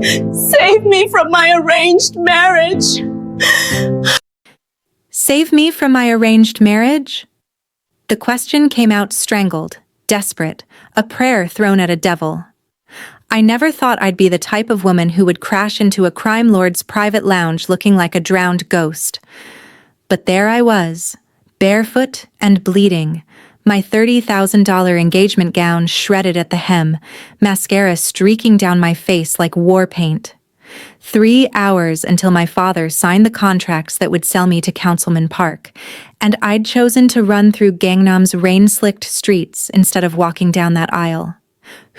Save me from my arranged marriage. Save me from my arranged marriage? The question came out strangled, desperate, a prayer thrown at a devil. I never thought I'd be the type of woman who would crash into a crime lord's private lounge looking like a drowned ghost. But there I was, barefoot and bleeding, my $30,000 engagement gown shredded at the hem, mascara streaking down my face like war paint. 3 hours until my father signed the contracts that would sell me to Councilman Park, and I'd chosen to run through Gangnam's rain-slicked streets instead of walking down that aisle.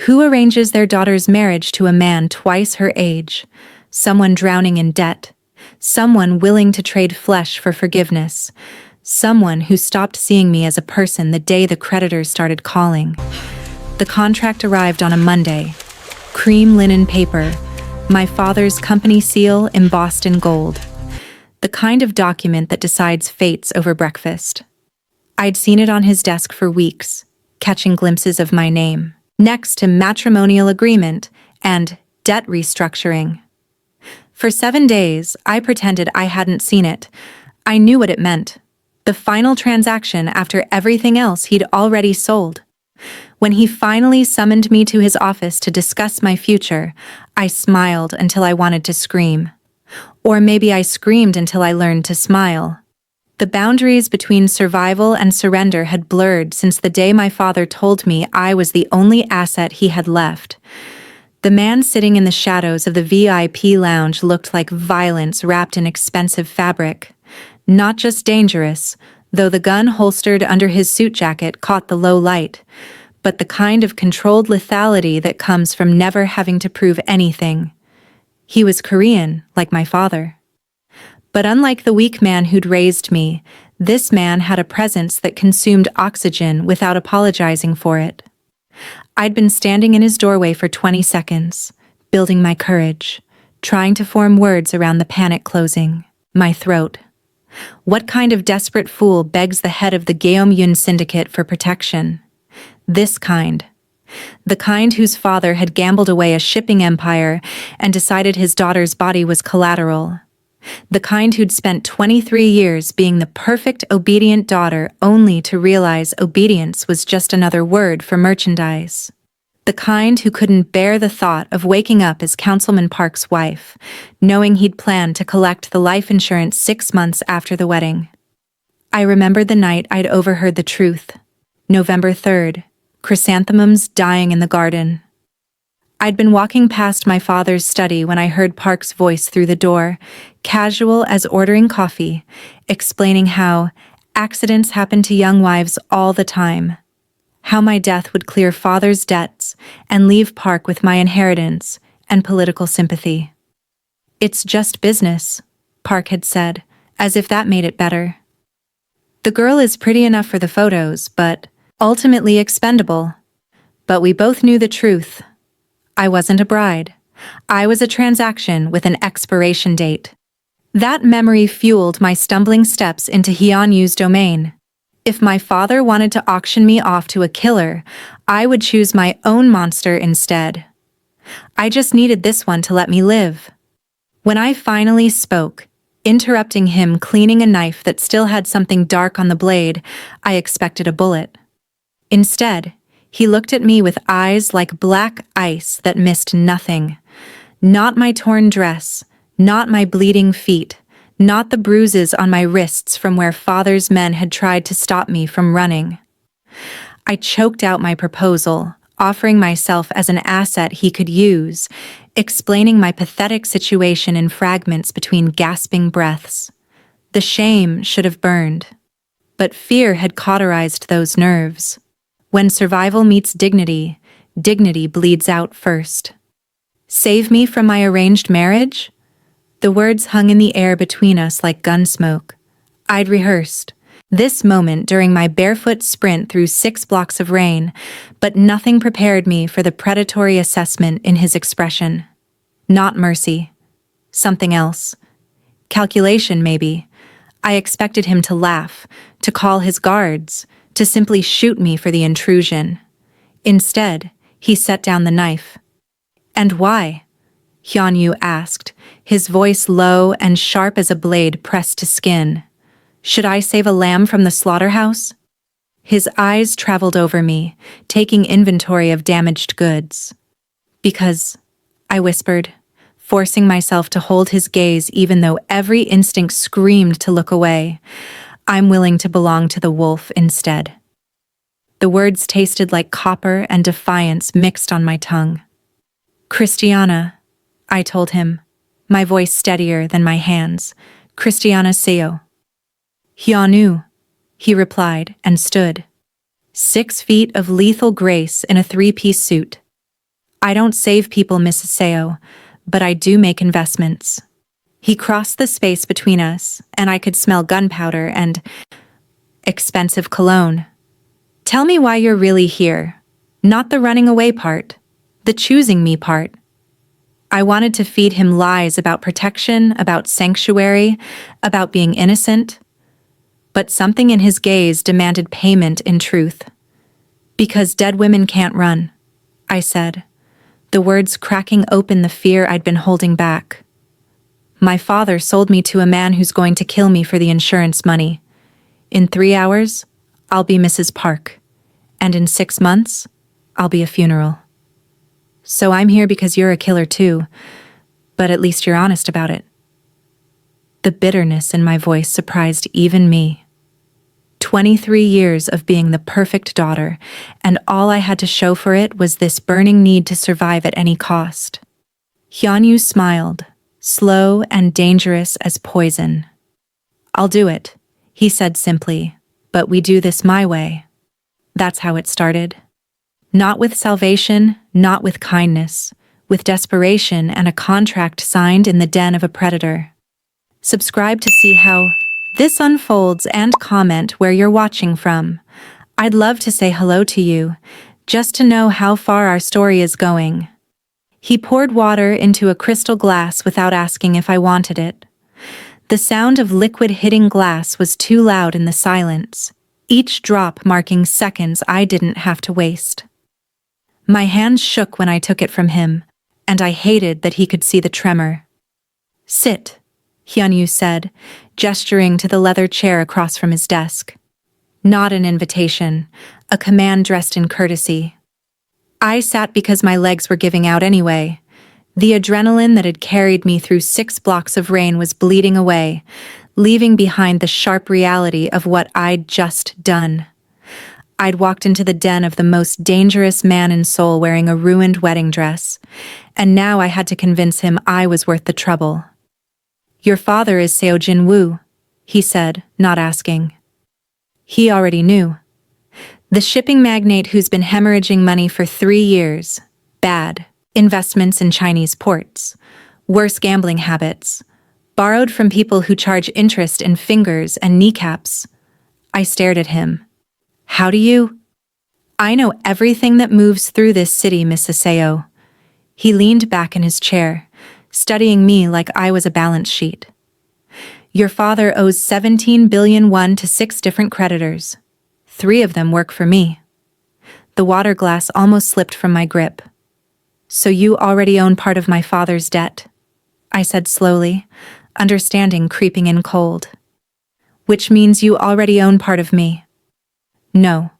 Who arranges their daughter's marriage to a man twice her age? Someone drowning in debt. Someone willing to trade flesh for forgiveness. Someone who stopped seeing me as a person the day the creditors started calling. The contract arrived on a Monday. Cream linen paper. My father's company seal embossed in gold. The kind of document that decides fates over breakfast. I'd seen it on his desk for weeks, catching glimpses of my name, next to matrimonial agreement and debt restructuring. For 7 days, I pretended I hadn't seen it. I knew what it meant. The final transaction after everything else he'd already sold. When he finally summoned me to his office to discuss my future, I smiled until I wanted to scream. Or maybe I screamed until I learned to smile. The boundaries between survival and surrender had blurred since the day my father told me I was the only asset he had left. The man sitting in the shadows of the VIP lounge looked like violence wrapped in expensive fabric. Not just dangerous, though the gun holstered under his suit jacket caught the low light, but the kind of controlled lethality that comes from never having to prove anything. He was Korean, like my father. But unlike the weak man who'd raised me, this man had a presence that consumed oxygen without apologizing for it. I'd been standing in his doorway for 20 seconds, building my courage, trying to form words around the panic closing my throat. What kind of desperate fool begs the head of the Hyeon-u syndicate for protection? This kind. The kind whose father had gambled away a shipping empire and decided his daughter's body was collateral. The kind who'd spent 23 years being the perfect obedient daughter only to realize obedience was just another word for merchandise. The kind who couldn't bear the thought of waking up as Councilman Park's wife, knowing he'd planned to collect the life insurance 6 months after the wedding. I remembered the night I'd overheard the truth. November 3rd, chrysanthemums dying in the garden. I'd been walking past my father's study when I heard Park's voice through the door, casual as ordering coffee, explaining how accidents happen to young wives all the time. How my death would clear father's debts and leave Park with my inheritance and political sympathy. "It's just business," Park had said, as if that made it better. "The girl is pretty enough for the photos, but ultimately expendable." But we both knew the truth. I wasn't a bride. I was a transaction with an expiration date. That memory fueled my stumbling steps into Hyeon-u's domain. If my father wanted to auction me off to a killer, I would choose my own monster instead. I just needed this one to let me live. When I finally spoke, interrupting him cleaning a knife that still had something dark on the blade, I expected a bullet. Instead, he looked at me with eyes like black ice that missed nothing. Not my torn dress, not my bleeding feet, not the bruises on my wrists from where father's men had tried to stop me from running. I choked out my proposal, offering myself as an asset he could use, explaining my pathetic situation in fragments between gasping breaths. The shame should have burned. But fear had cauterized those nerves. When survival meets dignity, dignity bleeds out first. "Save me from my arranged marriage?" The words hung in the air between us like gun smoke. I'd rehearsed this moment during my barefoot sprint through 6 blocks of rain, but nothing prepared me for the predatory assessment in his expression. Not mercy. Something else. Calculation, maybe. I expected him to laugh, to call his guards, to simply shoot me for the intrusion. Instead, he set down the knife. And why? Hyeon-u asked, his voice low and sharp as a blade pressed to skin. Should I save a lamb from the slaughterhouse? His eyes traveled over me, taking inventory of damaged goods. Because, I whispered, forcing myself to hold his gaze even though every instinct screamed to look away, I'm willing to belong to the wolf instead. The words tasted like copper and defiance mixed on my tongue. Christiana, I told him, my voice steadier than my hands. Christiana Seoul. Hyeon-u, he replied and stood. 6 feet of lethal grace in a 3-piece suit. I don't save people, Mrs. Seoul, but I do make investments. He crossed the space between us, and I could smell gunpowder and expensive cologne. Tell me why you're really here. Not the running away part, the choosing me part. I wanted to feed him lies about protection, about sanctuary, about being innocent. But something in his gaze demanded payment in truth. Because dead women can't run, I said, the words cracking open the fear I'd been holding back. My father sold me to a man who's going to kill me for the insurance money. In 3 hours, I'll be Mrs. Park. And in 6 months, I'll be a funeral. So I'm here because you're a killer too, but at least you're honest about it. The bitterness in my voice surprised even me. 23 years of being the perfect daughter, and all I had to show for it was this burning need to survive at any cost. Hyeon-u smiled, slow and dangerous as poison. I'll do it, he said simply, but we do this my way. That's how it started. Not with salvation, not with kindness, with desperation and a contract signed in the den of a predator. Subscribe to see how this unfolds and comment where you're watching from. I'd love to say hello to you, just to know how far our story is going. He poured water into a crystal glass without asking if I wanted it. The sound of liquid hitting glass was too loud in the silence, each drop marking seconds I didn't have to waste. My hands shook when I took it from him, and I hated that he could see the tremor. Sit, Hyeon-u said, gesturing to the leather chair across from his desk. Not an invitation, a command dressed in courtesy. I sat because my legs were giving out anyway. The adrenaline that had carried me through 6 blocks of rain was bleeding away, leaving behind the sharp reality of what I'd just done. I'd walked into the den of the most dangerous man in Seoul wearing a ruined wedding dress, and now I had to convince him I was worth the trouble. Your father is Seo Jin-woo, he said, not asking. He already knew. The shipping magnate who's been hemorrhaging money for 3 years. Bad. Investments in Chinese ports. Worse gambling habits. Borrowed from people who charge interest in fingers and kneecaps. I stared at him. How do you? I know everything that moves through this city, Mrs. Seo. He leaned back in his chair, studying me like I was a balance sheet. Your father owes 17 billion won to 6 different creditors. 3 of them work for me. The water glass almost slipped from my grip. So you already own part of my father's debt, I said slowly, understanding creeping in cold. Which means you already own part of me. No.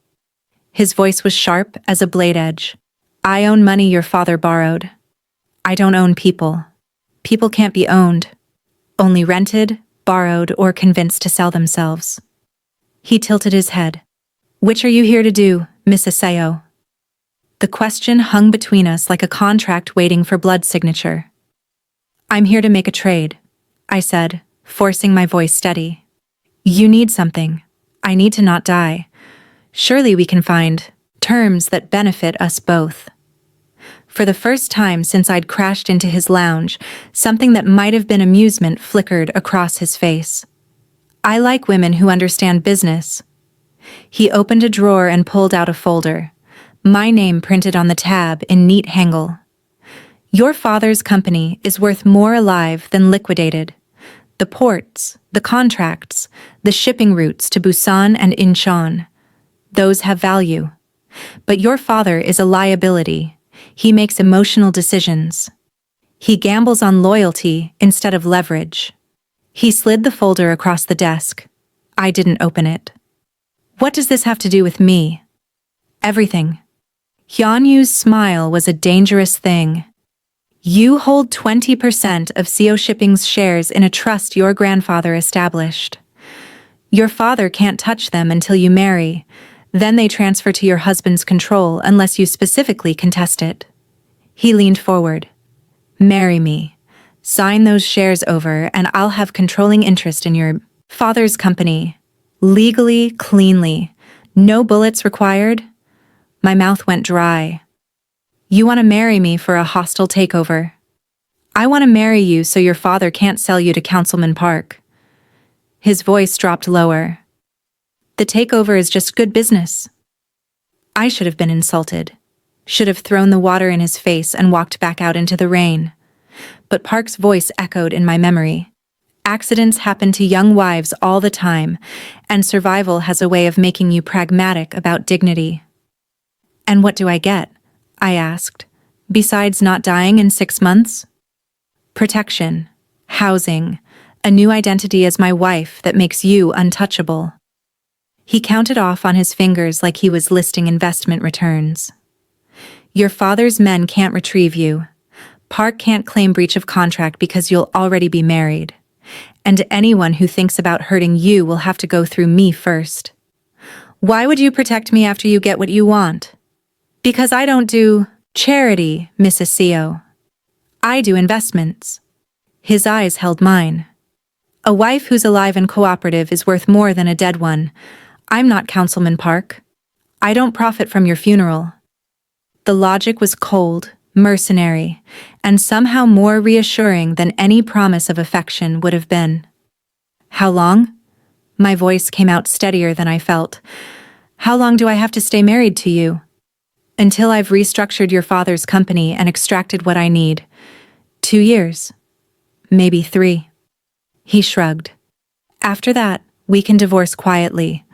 His voice was sharp as a blade edge. I own money your father borrowed. I don't own people. People can't be owned. Only rented, borrowed, or convinced to sell themselves. He tilted his head. Which are you here to do, Mrs. Seo? The question hung between us like a contract waiting for blood signature. I'm here to make a trade, I said, forcing my voice steady. You need something. I need to not die. Surely we can find terms that benefit us both. For the first time since I'd crashed into his lounge, something that might have been amusement flickered across his face. I like women who understand business. He opened a drawer and pulled out a folder. My name printed on the tab in neat hangle. Your father's company is worth more alive than liquidated. The ports, the contracts, the shipping routes to Busan and Incheon. Those have value. But your father is a liability. He makes emotional decisions. He gambles on loyalty instead of leverage. He slid the folder across the desk. I didn't open it. What does this have to do with me? Everything. Hyeon-u's smile was a dangerous thing. You hold 20% of Seoul Shipping's shares in a trust your grandfather established. Your father can't touch them until you marry. Then they transfer to your husband's control unless you specifically contest it. He leaned forward. Marry me. Sign those shares over and I'll have controlling interest in your father's company. Legally, cleanly. No bullets required. My mouth went dry. You want to marry me for a hostile takeover. I want to marry you so your father can't sell you to Councilman Park. His voice dropped lower. The takeover is just good business. I should have been insulted. Should have thrown the water in his face and walked back out into the rain. But Park's voice echoed in my memory. Accidents happen to young wives all the time, and survival has a way of making you pragmatic about dignity. And what do I get? I asked. Besides not dying in 6 months? Protection, housing, a new identity as my wife that makes you untouchable. He counted off on his fingers like he was listing investment returns. Your father's men can't retrieve you. Park can't claim breach of contract because you'll already be married. And anyone who thinks about hurting you will have to go through me first. Why would you protect me after you get what you want? Because I don't do charity, Mrs. Seo. I do investments. His eyes held mine. A wife who's alive and cooperative is worth more than a dead one. I'm not Councilman Park. I don't profit from your funeral. The logic was cold, mercenary, and somehow more reassuring than any promise of affection would have been. How long? My voice came out steadier than I felt. How long do I have to stay married to you? Until I've restructured your father's company and extracted what I need. 2 years. Maybe 3. He shrugged. After that, we can divorce quietly.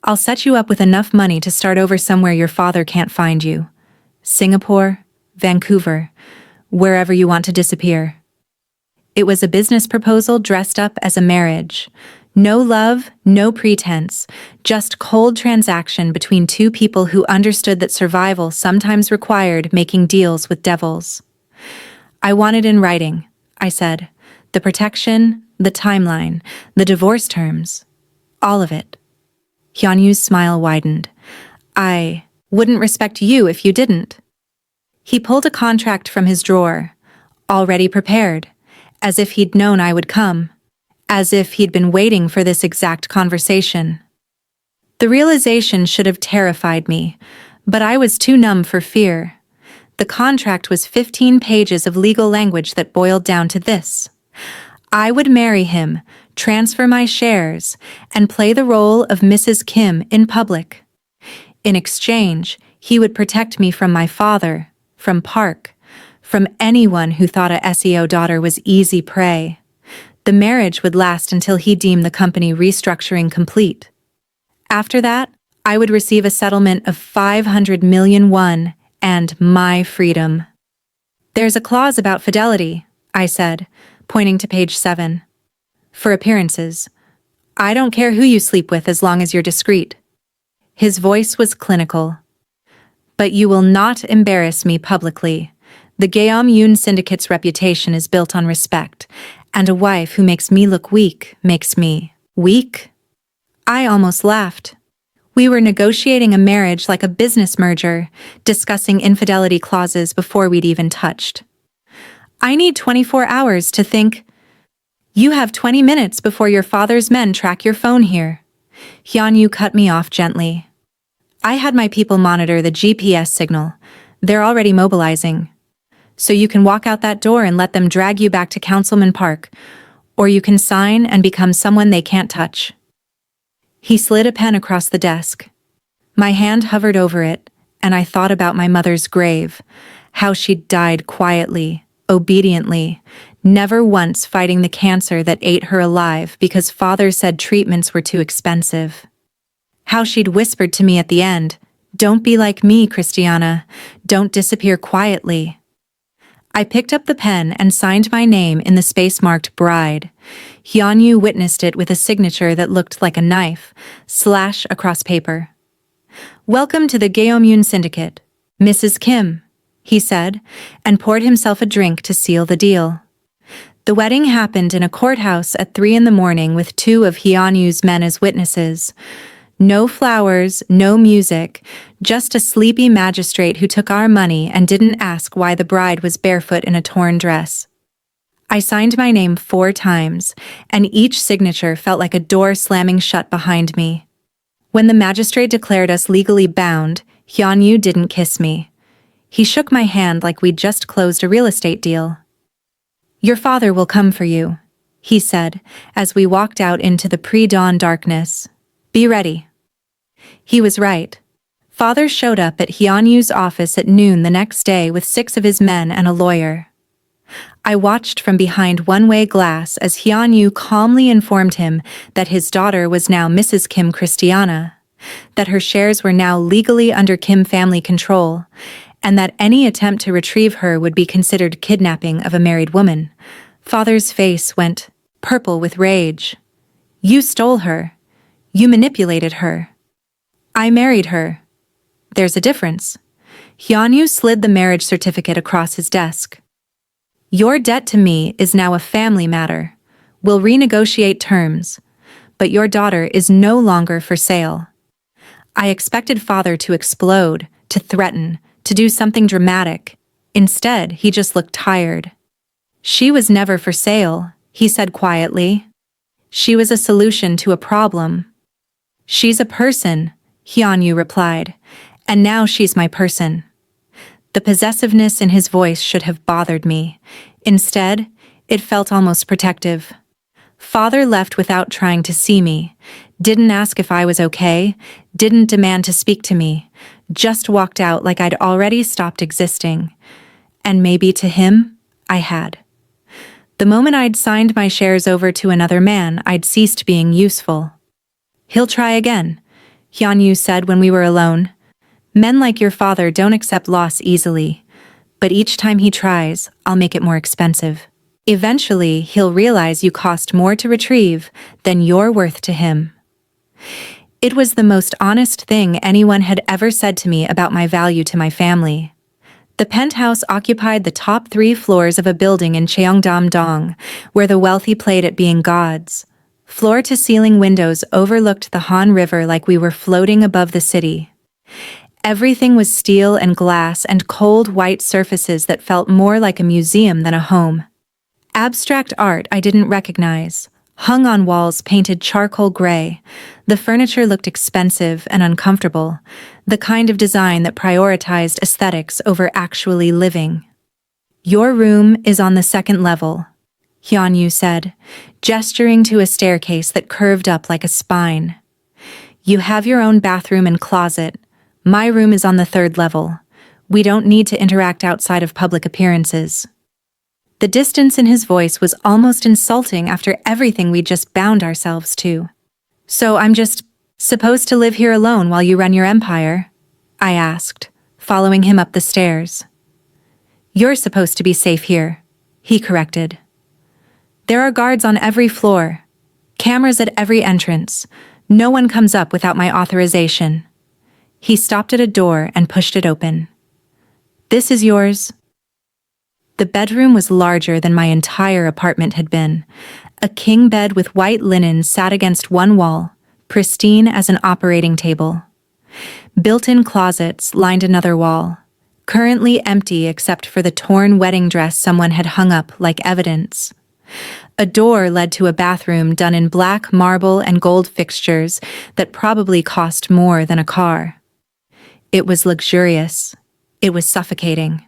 I'll set you up with enough money to start over somewhere your father can't find you. Singapore, Vancouver, wherever you want to disappear. It was a business proposal dressed up as a marriage. No love, no pretense, just cold transaction between two people who understood that survival sometimes required making deals with devils. I want it in writing, I said. The protection, the timeline, the divorce terms. All of it. Hyeon-u's smile widened. I wouldn't respect you if you didn't. He pulled a contract from his drawer, already prepared, as if he'd known I would come, as if he'd been waiting for this exact conversation. The realization should have terrified me, but I was too numb for fear. The contract was 15 pages of legal language that boiled down to this. I would marry him, transfer my shares, and play the role of Mrs. Kim in public. In exchange, he would protect me from my father, from Park, from anyone who thought a SEO daughter was easy prey. The marriage would last until he deemed the company restructuring complete. After that, I would receive a settlement of 500 million won and my freedom. There's a clause about fidelity, I said, pointing to page 7. For appearances. I don't care who you sleep with as long as you're discreet. His voice was clinical. But you will not embarrass me publicly. The Gangnam syndicate's reputation is built on respect, and a wife who makes me look weak makes me weak? I almost laughed. We were negotiating a marriage like a business merger, discussing infidelity clauses before we'd even touched. I need 24 hours to think. You have 20 minutes before your father's men track your phone here. Hyeon-u cut me off gently. I had my people monitor the GPS signal. They're already mobilizing. So you can walk out that door and let them drag you back to Councilman Park, or you can sign and become someone they can't touch. He slid a pen across the desk. My hand hovered over it, and I thought about my mother's grave, how she'd died quietly, obediently, never once fighting the cancer that ate her alive because father said treatments were too expensive. How she'd whispered to me at the end, "Don't be like me, Christiana. Don't disappear quietly." I picked up the pen and signed my name in the space marked bride. Hyeon-u witnessed it with a signature that looked like a knife, slash across paper. "Welcome to the Gangnam syndicate, Mrs. Kim," he said, and poured himself a drink to seal the deal. The wedding happened in a courthouse at 3 a.m. with 2 of Hyeon-u's men as witnesses. No flowers, no music, just a sleepy magistrate who took our money and didn't ask why the bride was barefoot in a torn dress. I signed my name 4 times, and each signature felt like a door slamming shut behind me. When the magistrate declared us legally bound, Hyeon-u didn't kiss me. He shook my hand like we'd just closed a real estate deal. "Your father will come for you," he said, as we walked out into the pre-dawn darkness. "Be ready." He was right. Father showed up at Hyeon-u's office at noon the next day with 6 of his men and a lawyer. I watched from behind one-way glass as Hyeon-u calmly informed him that his daughter was now Mrs. Kim Christiana, that her shares were now legally under Kim family control, and that any attempt to retrieve her would be considered kidnapping of a married woman. Father's face went purple with rage. "You stole her. You manipulated her." "I married her. There's a difference." Hyeon-u slid the marriage certificate across his desk. "Your debt to me is now a family matter. We'll renegotiate terms, but your daughter is no longer for sale." I expected Father to explode, to threaten, to do something dramatic. Instead, he just looked tired. "She was never for sale," he said quietly. "She was a solution to a problem." "She's a person," Hyeon-u replied, "and now she's my person." The possessiveness in his voice should have bothered me. Instead, it felt almost protective. Father left without trying to see me, didn't ask if I was okay, didn't demand to speak to me, just walked out like I'd already stopped existing. And maybe to him, I had. The moment I'd signed my shares over to another man, I'd ceased being useful. "He'll try again," Hyeon-u said when we were alone. "Men like your father don't accept loss easily, but each time he tries, I'll make it more expensive. Eventually, he'll realize you cost more to retrieve than you're worth to him." It was the most honest thing anyone had ever said to me about my value to my family. The penthouse occupied the top 3 floors of a building in Cheongdam-dong, where the wealthy played at being gods. Floor-to-ceiling windows overlooked the Han River like we were floating above the city. Everything was steel and glass and cold white surfaces that felt more like a museum than a home. Abstract art I didn't recognize, hung on walls painted charcoal gray. The furniture looked expensive and uncomfortable, the kind of design that prioritized aesthetics over actually living. "Your room is on the 2nd level," Hyeon-u said, gesturing to a staircase that curved up like a spine. "You have your own bathroom and closet. My room is on the 3rd level. We don't need to interact outside of public appearances." The distance in his voice was almost insulting after everything we'd just bound ourselves to. "So I'm just supposed to live here alone while you run your empire?" I asked, following him up the stairs. "You're supposed to be safe here," he corrected. "There are guards on every floor, cameras at every entrance. No one comes up without my authorization." He stopped at a door and pushed it open. "This is yours." The bedroom was larger than my entire apartment had been. A king bed with white linen sat against one wall, pristine as an operating table. Built-in closets lined another wall, currently empty except for the torn wedding dress someone had hung up like evidence. A door led to a bathroom done in black marble and gold fixtures that probably cost more than a car. It was luxurious. It was suffocating.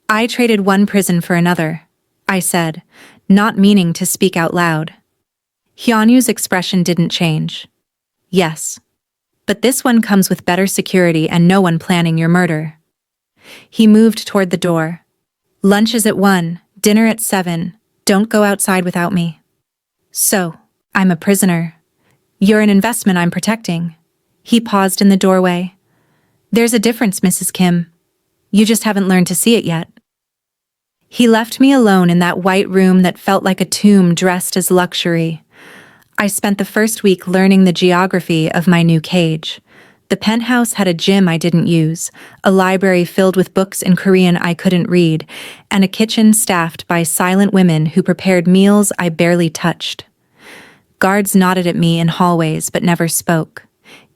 "I traded one prison for another," I said, not meaning to speak out loud. Hyeon-u's expression didn't change. "Yes. But this one comes with better security and no one planning your murder." He moved toward the door. "Lunch is at 1, dinner at 7. Don't go outside without me." "So, I'm a prisoner. You're an investment I'm protecting." He paused in the doorway. "There's a difference, Mrs. Kim. You just haven't learned to see it yet." He left me alone in that white room that felt like a tomb dressed as luxury. I spent the first week learning the geography of my new cage. The penthouse had a gym I didn't use, a library filled with books in Korean I couldn't read, and a kitchen staffed by silent women who prepared meals I barely touched. Guards nodded at me in hallways but never spoke.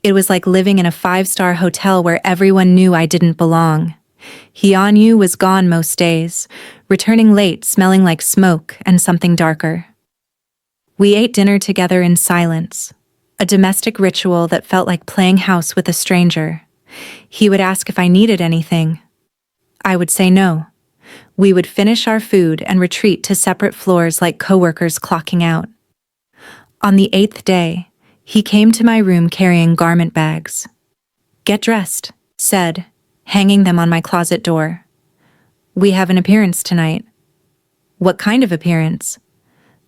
It was like living in a five-star hotel where everyone knew I didn't belong. Hyeon-u was gone most days, returning late smelling like smoke and something darker. We ate dinner together in silence, a domestic ritual that felt like playing house with a stranger. He would ask if I needed anything. I would say no. We would finish our food and retreat to separate floors like coworkers clocking out. On the 8th day, he came to my room carrying garment bags. "Get dressed," said, hanging them on my closet door. "We have an appearance tonight." "What kind of appearance?"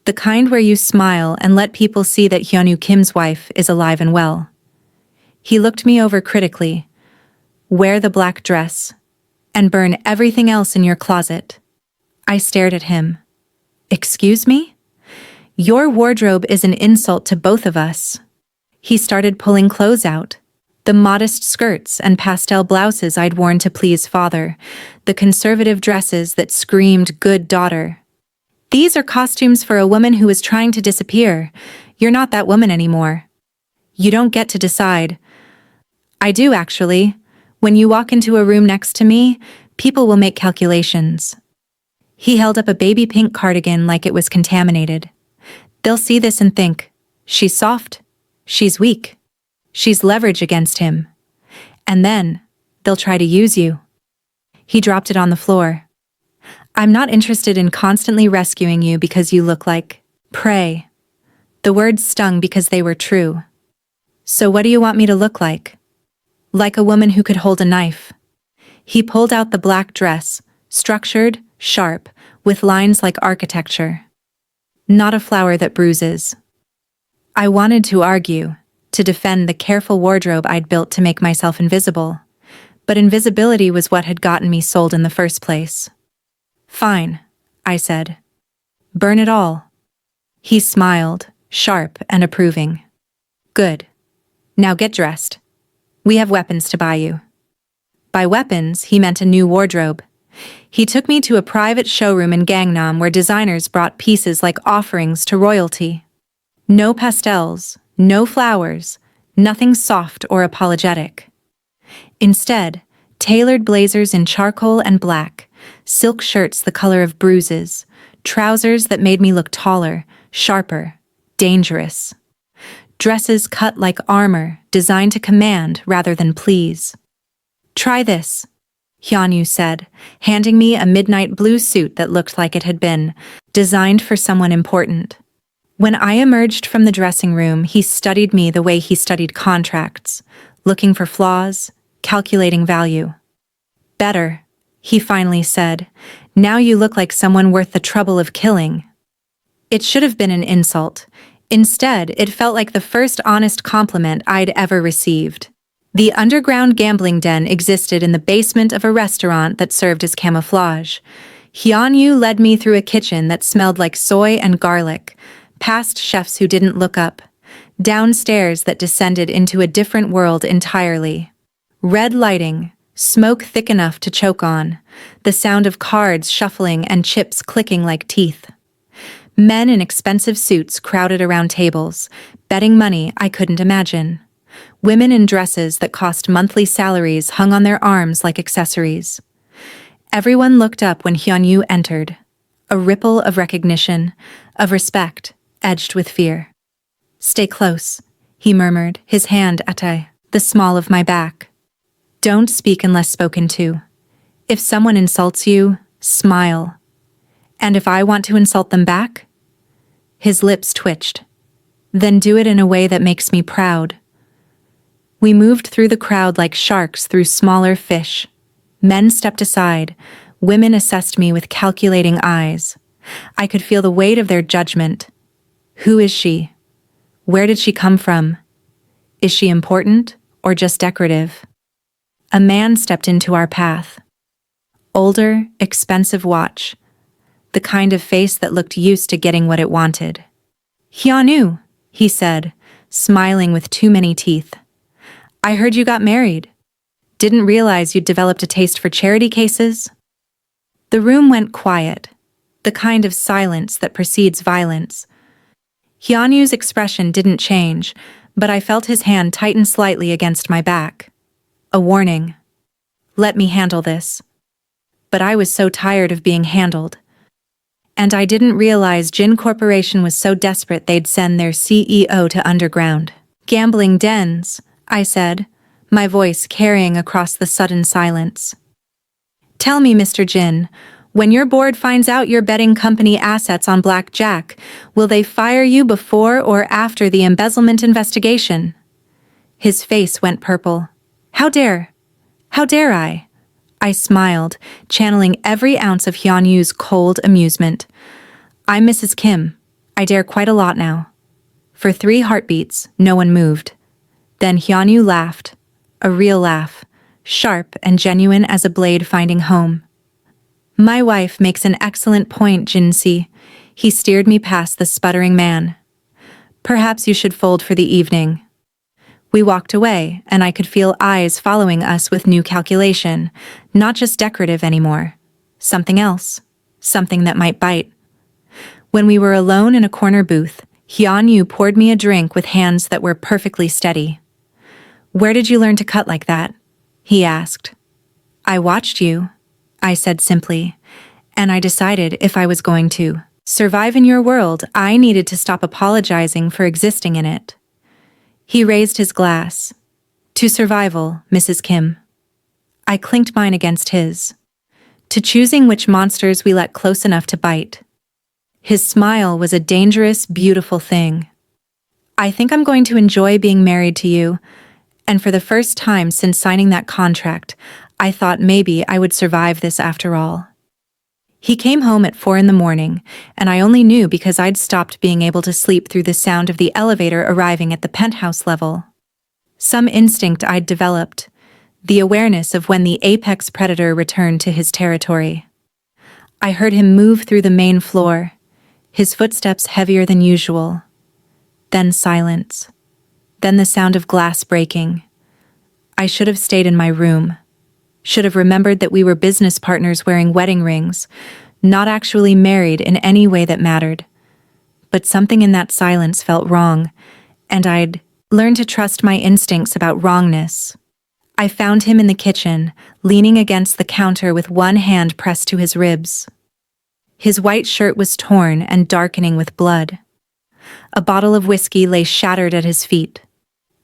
"The kind where you smile and let people see that Hyeon-u Kim's wife is alive and well." He looked me over critically. "Wear the black dress and burn everything else in your closet." I stared at him. "Excuse me? Your wardrobe is an insult to both of us." He started pulling clothes out. The modest skirts and pastel blouses I'd worn to please father, the conservative dresses that screamed good daughter. "These are costumes for a woman who is trying to disappear. You're not that woman anymore. You don't get to decide." "I do, actually. When you walk into a room next to me, people will make calculations." He held up a baby pink cardigan like it was contaminated. "They'll see this and think, she's soft, she's weak, she's leverage against him. And then, they'll try to use you." He dropped it on the floor. "I'm not interested in constantly rescuing you because you look like prey." The words stung because they were true. "So what do you want me to look like?" "Like a woman who could hold a knife." He pulled out the black dress, structured, sharp, with lines like architecture. "Not a flower that bruises." I wanted to argue, to defend the careful wardrobe I'd built to make myself invisible. But invisibility was what had gotten me sold in the first place. "Fine," I said. "Burn it all." He smiled, sharp and approving. "Good. Now get dressed. We have weapons to buy you." By weapons, he meant a new wardrobe. He took me to a private showroom in Gangnam where designers brought pieces like offerings to royalty. No pastels, no flowers, nothing soft or apologetic. Instead, tailored blazers in charcoal and black, silk shirts the color of bruises, trousers that made me look taller, sharper, dangerous. Dresses cut like armor, designed to command rather than please. "Try this," Hyeon-u said, handing me a midnight blue suit that looked like it had been designed for someone important. When I emerged from the dressing room, he studied me the way he studied contracts, looking for flaws, calculating value. "Better," he finally said. "Now you look like someone worth the trouble of killing." It should have been an insult. Instead, it felt like the first honest compliment I'd ever received. The underground gambling den existed in the basement of a restaurant that served as camouflage. Hyeon-u led me through a kitchen that smelled like soy and garlic, past chefs who didn't look up, downstairs that descended into a different world entirely. Red lighting, smoke thick enough to choke on, the sound of cards shuffling and chips clicking like teeth. Men in expensive suits crowded around tables, betting money I couldn't imagine. Women in dresses that cost monthly salaries hung on their arms like accessories. Everyone looked up when Hyeon-u entered. A ripple of recognition, of respect, edged with fear. "Stay close," he murmured, his hand at the small of my back. "Don't speak unless spoken to. If someone insults you, smile. And if I want to insult them back?" His lips twitched. "Then do it in a way that makes me proud." We moved through the crowd like sharks through smaller fish. Men stepped aside. Women assessed me with calculating eyes. I could feel the weight of their judgment. Who is she? Where did she come from? Is she important or just decorative? A man stepped into our path. Older, expensive watch, the kind of face that looked used to getting what it wanted. "Hyeon-u," he said, smiling with too many teeth. "I heard you got married. Didn't realize you'd developed a taste for charity cases." The room went quiet, the kind of silence that precedes violence. Hyeon-u's expression didn't change, but I felt his hand tighten slightly against my back. A warning. Let me handle this. But I was so tired of being handled. And I didn't realize Jin Corporation was so desperate they'd send their CEO to underground gambling dens, I said, my voice carrying across the sudden silence. "Tell me, Mr. Jin, when your board finds out your betting company assets on blackjack, will they fire you before or after the embezzlement investigation?" His face went purple. How dare I? I smiled, channeling every ounce of Hyeon-u's cold amusement. "I'm Mrs. Kim. I dare quite a lot now." For 3 heartbeats, no one moved. Then Hyeon-u laughed. A real laugh, sharp and genuine as a blade finding home. "My wife makes an excellent point, Jin-si." He steered me past the sputtering man. "Perhaps you should fold for the evening." We walked away, and I could feel eyes following us with new calculation, not just decorative anymore. Something else. Something that might bite. When we were alone in a corner booth, Hyeon-u poured me a drink with hands that were perfectly steady. "Where did you learn to cut like that?" he asked. "I watched you," I said simply, and I decided if I was going to survive in your world, I needed to stop apologizing for existing in it. He raised his glass. "To survival, Mrs. Kim." I clinked mine against his. "To choosing which monsters we let close enough to bite." His smile was a dangerous, beautiful thing. "I think I'm going to enjoy being married to you," and for the first time since signing that contract, I thought maybe I would survive this after all. He came home at 4 a.m, and I only knew because I'd stopped being able to sleep through the sound of the elevator arriving at the penthouse level. Some instinct I'd developed, the awareness of when the apex predator returned to his territory. I heard him move through the main floor, his footsteps heavier than usual. Then silence. Then the sound of glass breaking. I should have stayed in my room. Should have remembered that we were business partners wearing wedding rings, not actually married in any way that mattered. But something in that silence felt wrong, and I'd learned to trust my instincts about wrongness. I found him in the kitchen, leaning against the counter with one hand pressed to his ribs. His white shirt was torn and darkening with blood. A bottle of whiskey lay shattered at his feet,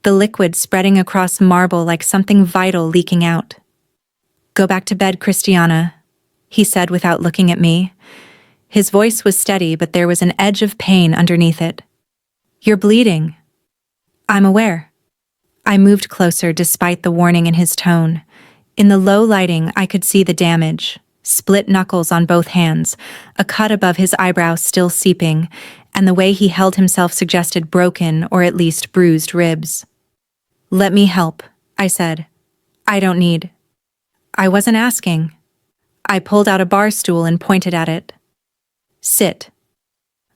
the liquid spreading across marble like something vital leaking out. "Go back to bed, Christiana," he said without looking at me. His voice was steady, but there was an edge of pain underneath it. "You're bleeding." "I'm aware." I moved closer despite the warning in his tone. In the low lighting, I could see the damage. Split knuckles on both hands, a cut above his eyebrow still seeping, and the way he held himself suggested broken or at least bruised ribs. "Let me help," I said. "I don't need." I wasn't asking. I pulled out a bar stool and pointed at it. "Sit."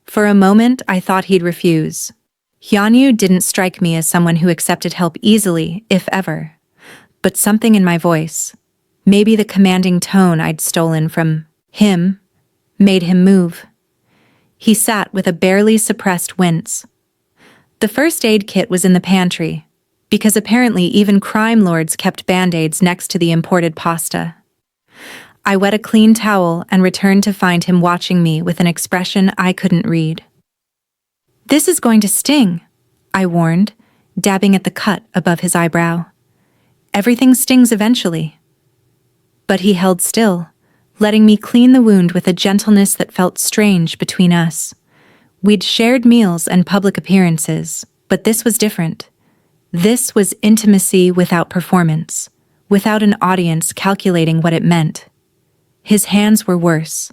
For a moment, I thought he'd refuse. Hyeon-u didn't strike me as someone who accepted help easily, if ever. But something in my voice, maybe the commanding tone I'd stolen from him, made him move. He sat with a barely suppressed wince. The first aid kit was in the pantry, because apparently even crime lords kept Band-Aids next to the imported pasta. I wet a clean towel and returned to find him watching me with an expression I couldn't read. "This is going to sting," I warned, dabbing at the cut above his eyebrow. "Everything stings eventually." But he held still, letting me clean the wound with a gentleness that felt strange between us. We'd shared meals and public appearances, but this was different. This was intimacy without performance, without an audience calculating what it meant. His hands were worse,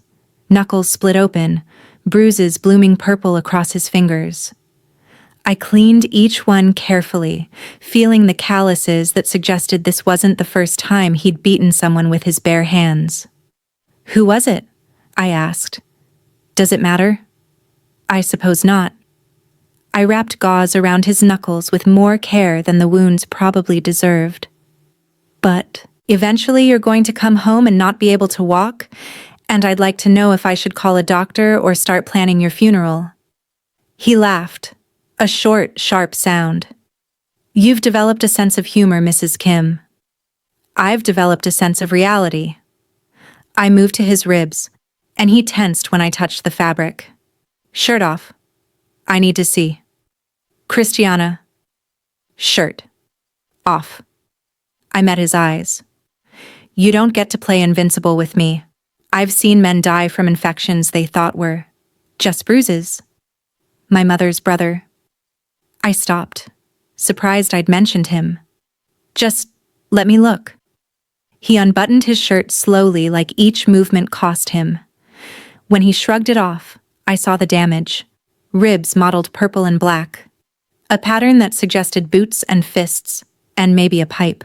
knuckles split open, bruises blooming purple across his fingers. I cleaned each one carefully, feeling the calluses that suggested this wasn't the first time he'd beaten someone with his bare hands. "Who was it?" I asked. Does it matter? I suppose not. I wrapped gauze around his knuckles with more care than the wounds probably deserved. But eventually you're going to come home and not be able to walk, and I'd like to know if I should call a doctor or start planning your funeral. He laughed, a short, sharp sound. You've developed a sense of humor, Mrs. Kim. I've developed a sense of reality. I moved to his ribs, and he tensed when I touched the fabric. Shirt off. I need to see. Christiana. Shirt. Off. I met his eyes. You don't get to play invincible with me. I've seen men die from infections they thought were just bruises. My mother's brother. I stopped, surprised I'd mentioned him. Just let me look. He unbuttoned his shirt slowly, like each movement cost him. When he shrugged it off, I saw the damage. Ribs mottled purple and black. A pattern that suggested boots and fists, and maybe a pipe.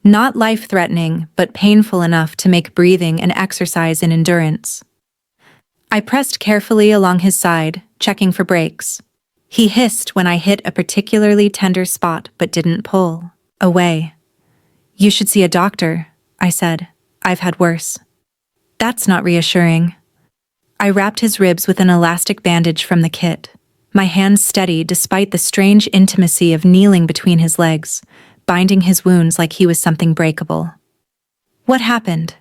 Not life-threatening, but painful enough to make breathing an exercise in endurance. I pressed carefully along his side, checking for breaks. He hissed when I hit a particularly tender spot but didn't pull away. You should see a doctor, I said. I've had worse. That's not reassuring. I wrapped his ribs with an elastic bandage from the kit, my hands steady despite the strange intimacy of kneeling between his legs, binding his wounds like he was something breakable. What happened?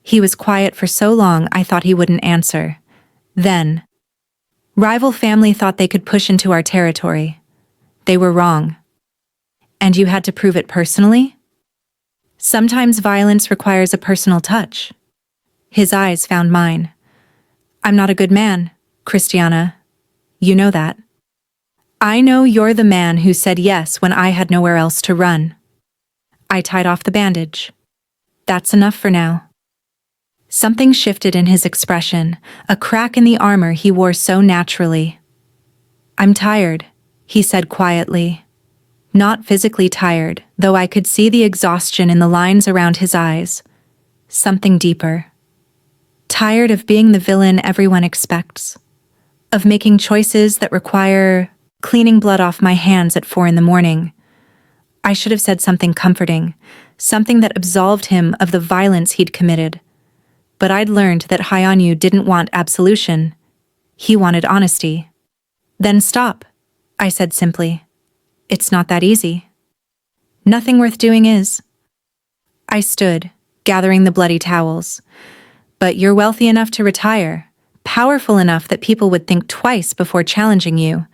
He was quiet for so long I thought he wouldn't answer. Then, rival family thought they could push into our territory. They were wrong. And you had to prove it personally? Sometimes violence requires a personal touch. His eyes found mine. I'm not a good man, Christiana. You know that. I know you're the man who said yes when I had nowhere else to run. I tied off the bandage. That's enough for now. Something shifted in his expression, a crack in the armor he wore so naturally. I'm tired, he said quietly. Not physically tired, though I could see the exhaustion in the lines around his eyes. Something deeper. Tired of being the villain everyone expects. Of making choices that require cleaning blood off my hands at 4 a.m. I should have said something comforting, something that absolved him of the violence he'd committed. But I'd learned that Hyeon-u didn't want absolution. He wanted honesty. Then stop, I said simply. It's not that easy. Nothing worth doing is. I stood, gathering the bloody towels. But you're wealthy enough to retire, powerful enough that people would think twice before challenging you.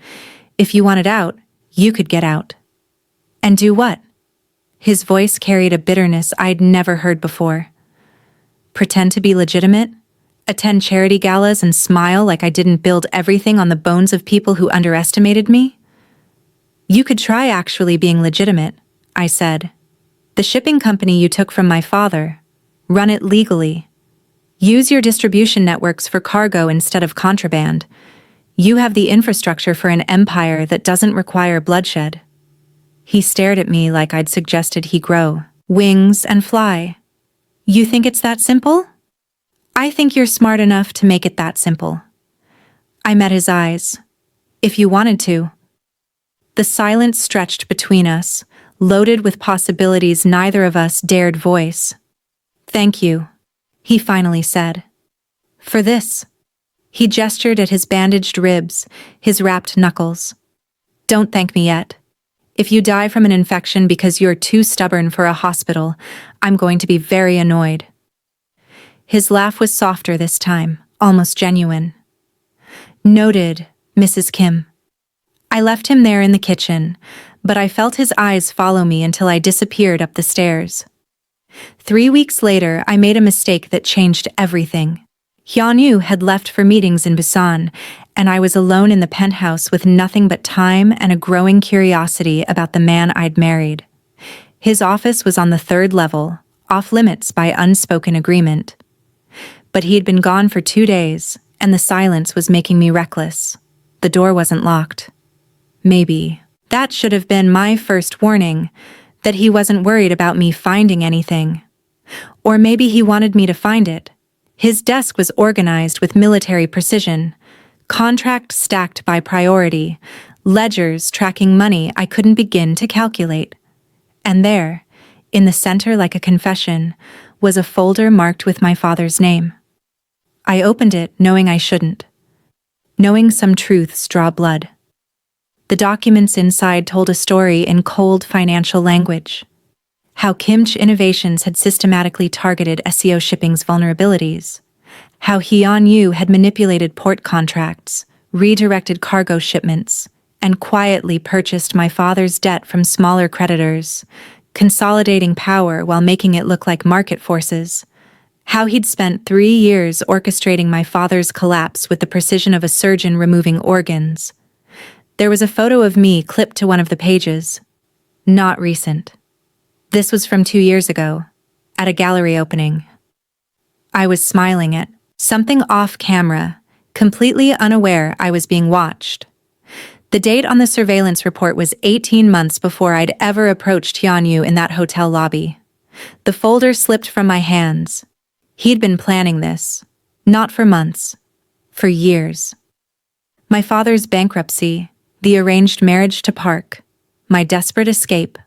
If you wanted out, you could get out. And do what? His voice carried a bitterness I'd never heard before. Pretend to be legitimate? Attend charity galas and smile like I didn't build everything on the bones of people who underestimated me? You could try actually being legitimate, I said. The shipping company you took from my father. Run it legally. Use your distribution networks for cargo instead of contraband. You have the infrastructure for an empire that doesn't require bloodshed. He stared at me like I'd suggested he grow wings and fly. You think it's that simple? I think you're smart enough to make it that simple. I met his eyes. If you wanted to. The silence stretched between us, loaded with possibilities neither of us dared voice. Thank you, he finally said. For this. He gestured at his bandaged ribs, his wrapped knuckles. Don't thank me yet. If you die from an infection because you're too stubborn for a hospital, I'm going to be very annoyed. His laugh was softer this time, almost genuine. Noted, Mrs. Kim. I left him there in the kitchen, but I felt his eyes follow me until I disappeared up the stairs. 3 weeks later, I made a mistake that changed everything. Hyeon-u had left for meetings in Busan, and I was alone in the penthouse with nothing but time and a growing curiosity about the man I'd married. His office was on the 3rd level, off limits by unspoken agreement. But he'd been gone for 2 days, and the silence was making me reckless. The door wasn't locked. Maybe that should have been my first warning, that he wasn't worried about me finding anything. Or maybe he wanted me to find it, His desk was organized with military precision, contracts stacked by priority, ledgers tracking money I couldn't begin to calculate. And there, in the center like a confession, was a folder marked with my father's name. I opened it knowing I shouldn't, knowing some truths draw blood. The documents inside told a story in cold financial language. How Kimchi Innovations had systematically targeted SEO shipping's vulnerabilities. How Hyeon-u had manipulated port contracts, redirected cargo shipments, and quietly purchased my father's debt from smaller creditors, consolidating power while making it look like market forces. How he'd spent 3 years orchestrating my father's collapse with the precision of a surgeon removing organs. There was a photo of me clipped to one of the pages. Not recent. This was from 2 years ago, at a gallery opening. I was smiling at something off camera, completely unaware I was being watched. The date on the surveillance report was 18 months before I'd ever approached Hyeon-u in that hotel lobby. The folder slipped from my hands. He'd been planning this, not for months, for years. My father's bankruptcy, the arranged marriage to Park, my desperate escape,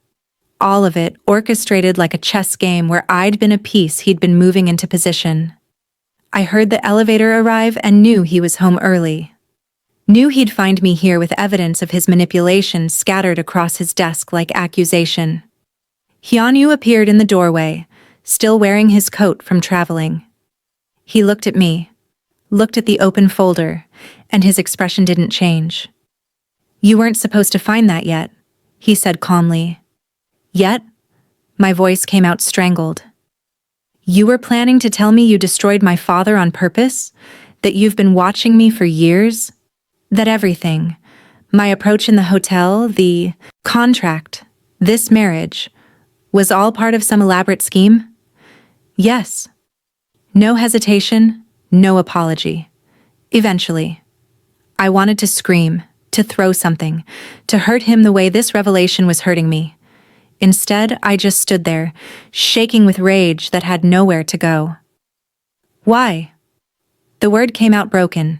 all of it orchestrated like a chess game where I'd been a piece he'd been moving into position. I heard the elevator arrive and knew he was home early. Knew he'd find me here with evidence of his manipulation scattered across his desk like accusation. Hyeon-u appeared in the doorway, still wearing his coat from traveling. He looked at me, looked at the open folder, and his expression didn't change. "You weren't supposed to find that yet," he said calmly. "Yet?" My voice came out strangled. "You were planning to tell me you destroyed my father on purpose? That you've been watching me for years? That everything, my approach in the hotel, the contract, this marriage, was all part of some elaborate scheme?" Yes. No hesitation, no apology. Eventually, I wanted to scream, to throw something, to hurt him the way this revelation was hurting me. Instead, I just stood there, shaking with rage that had nowhere to go. "Why?" The word came out broken.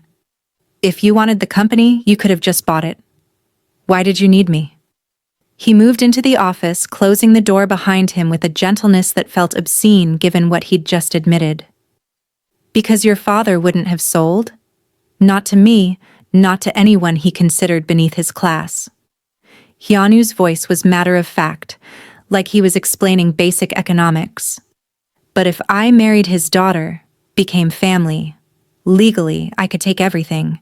"If you wanted the company, you could have just bought it. Why did you need me?" He moved into the office, closing the door behind him with a gentleness that felt obscene given what he'd just admitted. "Because your father wouldn't have sold? Not to me, not to anyone he considered beneath his class." Hyeon-u's voice was matter-of-fact, like he was explaining basic economics. "But if I married his daughter, became family, legally I could take everything.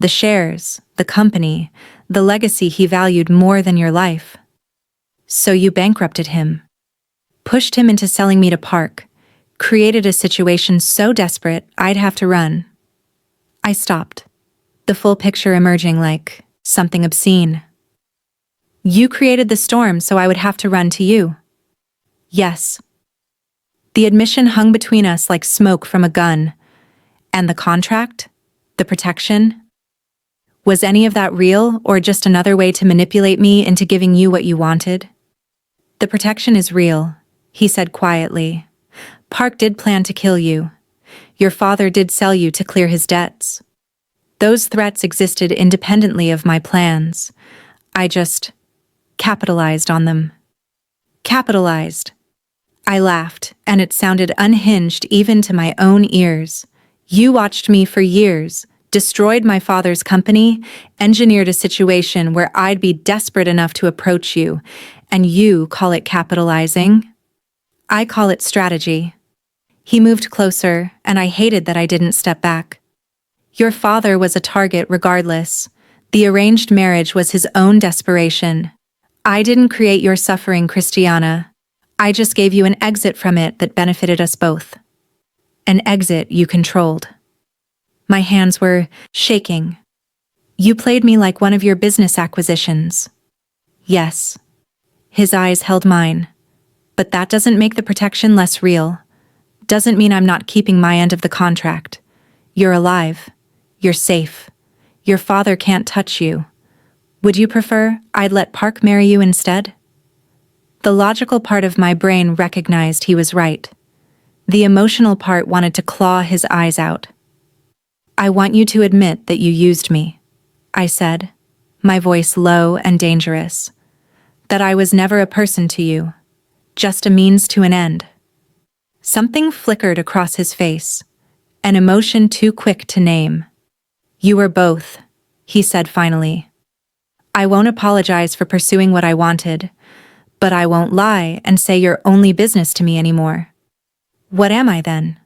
The shares, the company, the legacy he valued more than your life. So you bankrupted him. Pushed him into selling me to Park, created a situation so desperate I'd have to run." I stopped, the full picture emerging like something obscene. "You created the storm so I would have to run to you." "Yes." The admission hung between us like smoke from a gun. And the contract? The protection? Was any of that real or just another way to manipulate me into giving you what you wanted? "The protection is real," he said quietly. "Park did plan to kill you. Your father did sell you to clear his debts. Those threats existed independently of my plans. I just capitalized on them." Capitalized. I laughed, and it sounded unhinged even to my own ears. "You watched me for years, destroyed my father's company, engineered a situation where I'd be desperate enough to approach you, and you call it capitalizing? I call it strategy." He moved closer, and I hated that I didn't step back. "Your father was a target regardless. The arranged marriage was his own desperation. I didn't create your suffering, Christiana. I just gave you an exit from it that benefited us both. An exit you controlled." My hands were shaking. "You played me like one of your business acquisitions." "Yes." His eyes held mine. "But that doesn't make the protection less real. Doesn't mean I'm not keeping my end of the contract. You're alive. You're safe. Your father can't touch you. Would you prefer I'd let Park marry you instead?" The logical part of my brain recognized he was right. The emotional part wanted to claw his eyes out. "I want you to admit that you used me," I said, my voice low and dangerous. "That I was never a person to you, just a means to an end." Something flickered across his face, an emotion too quick to name. "You were both," he said finally. "I won't apologize for pursuing what I wanted, but I won't lie and say you're only business to me anymore. What am I then?"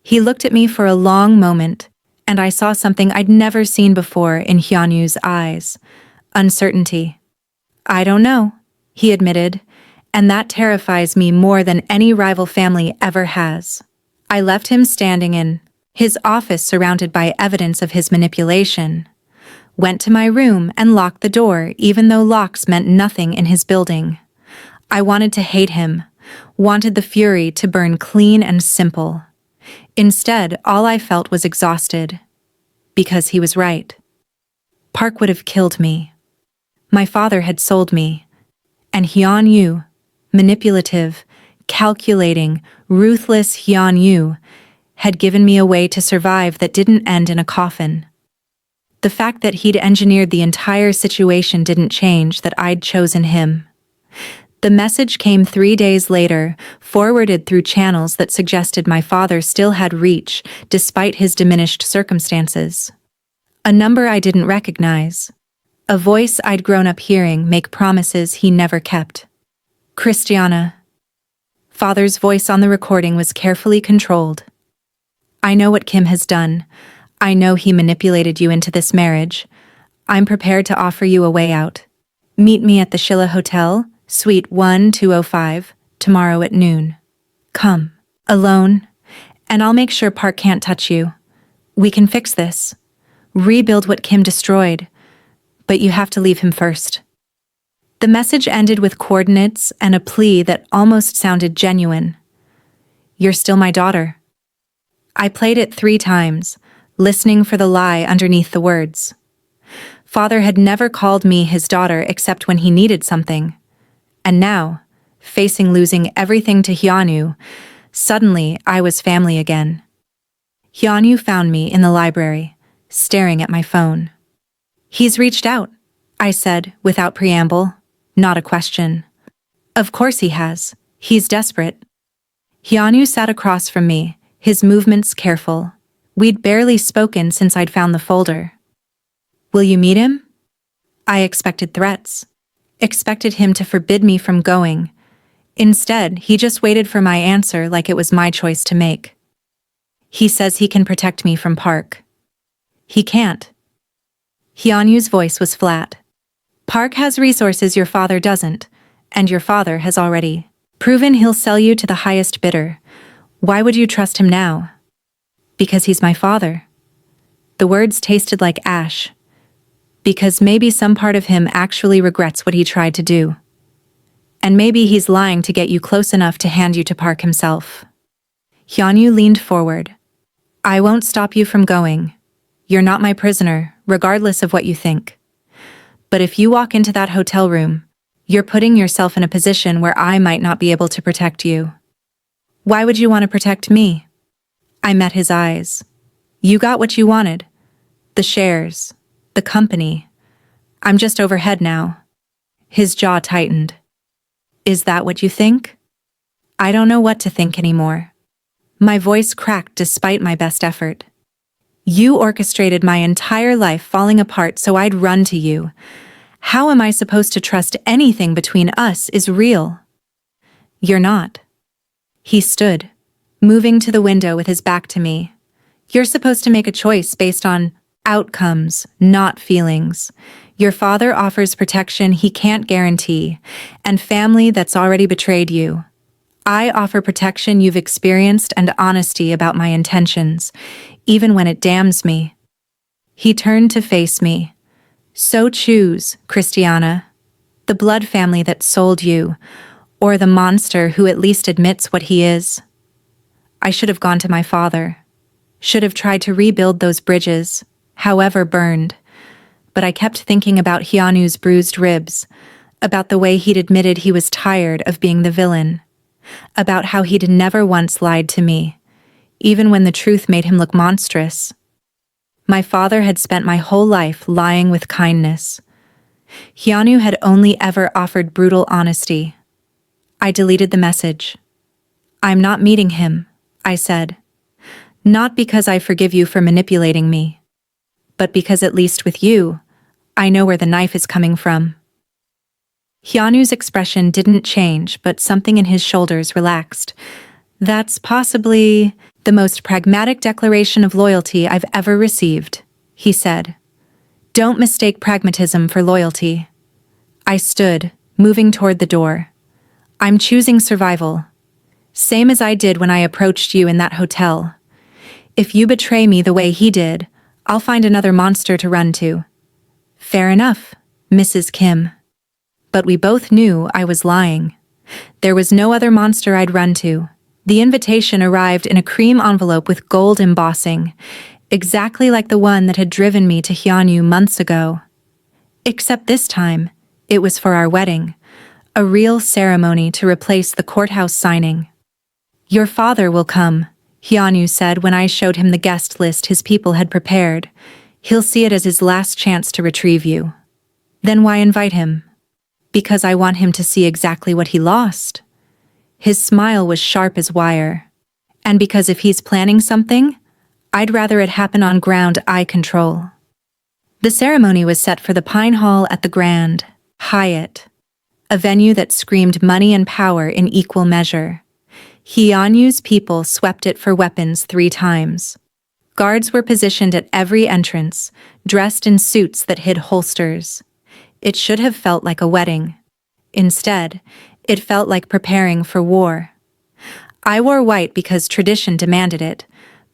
He looked at me for a long moment, and I saw something I'd never seen before in Hyeon-u's eyes: uncertainty. "I don't know," he admitted, "and that terrifies me more than any rival family ever has." I left him standing in his office surrounded by evidence of his manipulation, went to my room and locked the door even though locks meant nothing in his building. I wanted to hate him, wanted the fury to burn clean and simple. Instead, all I felt was exhausted. Because he was right. Park would have killed me. My father had sold me. And Hyeon-u, manipulative, calculating, ruthless Hyeon-u, had given me a way to survive that didn't end in a coffin. The fact that he'd engineered the entire situation didn't change that I'd chosen him. The message came 3 days later, forwarded through channels that suggested my father still had reach despite his diminished circumstances. A number I didn't recognize. A voice I'd grown up hearing make promises he never kept. "Christiana." Father's voice on the recording was carefully controlled. "I know what Kim has done. I know he manipulated you into this marriage. I'm prepared to offer you a way out. Meet me at the Shilla Hotel, Suite 1205, tomorrow at noon. Come, alone, and I'll make sure Park can't touch you. We can fix this. Rebuild what Kim destroyed, but you have to leave him first." The message ended with coordinates and a plea that almost sounded genuine. "You're still my daughter." I played it 3 times, listening for the lie underneath the words. Father had never called me his daughter except when he needed something. And now, facing losing everything to Hyeon-u, suddenly I was family again. Hyeon-u found me in the library, staring at my phone. "He's reached out," I said without preamble, not a question. "Of course he has. He's desperate." Hyeon-u sat across from me, his movements careful. We'd barely spoken since I'd found the folder. "Will you meet him?" I expected threats. Expected him to forbid me from going. Instead, he just waited for my answer like it was my choice to make. "He says he can protect me from Park." "He can't." Hyeon-u's voice was flat. "Park has resources your father doesn't, and your father has already proven he'll sell you to the highest bidder. Why would you trust him now?" "Because he's my father." The words tasted like ash. Because maybe some part of him actually regrets what he tried to do. And maybe he's lying to get you close enough to hand you to Park himself. Hyeon-u leaned forward. "I won't stop you from going. You're not my prisoner, regardless of what you think. But if you walk into that hotel room, you're putting yourself in a position where I might not be able to protect you." "Why would you want to protect me?" I met his eyes. "You got what you wanted. The shares. The company. I'm just overhead now." His jaw tightened. "Is that what you think?" I don't know what to think anymore. My voice cracked despite my best effort. "You orchestrated my entire life falling apart so I'd run to you. How am I supposed to trust anything between us is real?" "You're not." He stood, moving to the window with his back to me. "You're supposed to make a choice based on outcomes, not feelings. Your father offers protection he can't guarantee, and family that's already betrayed you. I offer protection you've experienced and honesty about my intentions, even when it damns me." He turned to face me. "So choose, Christiana. The blood family that sold you, or the monster who at least admits what he is." I should have gone to my father. Should have tried to rebuild those bridges, however burned. But I kept thinking about Hyeon-u's bruised ribs, about the way he'd admitted he was tired of being the villain. about how he'd never once lied to me, even when the truth made him look monstrous. My father had spent my whole life lying with kindness. Hyeon-u had only ever offered brutal honesty. I deleted the message. "I'm not meeting him," I said. "Not because I forgive you for manipulating me, but because at least with you, I know where the knife is coming from." Hyeon-u's expression didn't change, but something in his shoulders relaxed. "That's possibly the most pragmatic declaration of loyalty I've ever received," he said. "Don't mistake pragmatism for loyalty." I stood, moving toward the door. "I'm choosing survival. Same as I did when I approached you in that hotel. If you betray me the way he did, I'll find another monster to run to." "Fair enough, Mrs. Kim." But we both knew I was lying. There was no other monster I'd run to. The invitation arrived in a cream envelope with gold embossing, exactly like the one that had driven me to Hyeon-u months ago. Except this time, it was for our wedding, a real ceremony to replace the courthouse signing. "Your father will come," Hyeon-u said when I showed him the guest list his people had prepared. "He'll see it as his last chance to retrieve you." "Then why invite him?" "Because I want him to see exactly what he lost." His smile was sharp as wire. "And because if he's planning something, I'd rather it happen on ground I control." The ceremony was set for the Pine Hall at the Grand Hyatt, a venue that screamed money and power in equal measure. Hyeon-u's people swept it for weapons 3 times. Guards were positioned at every entrance, dressed in suits that hid holsters. It should have felt like a wedding. Instead, it felt like preparing for war. I wore white because tradition demanded it,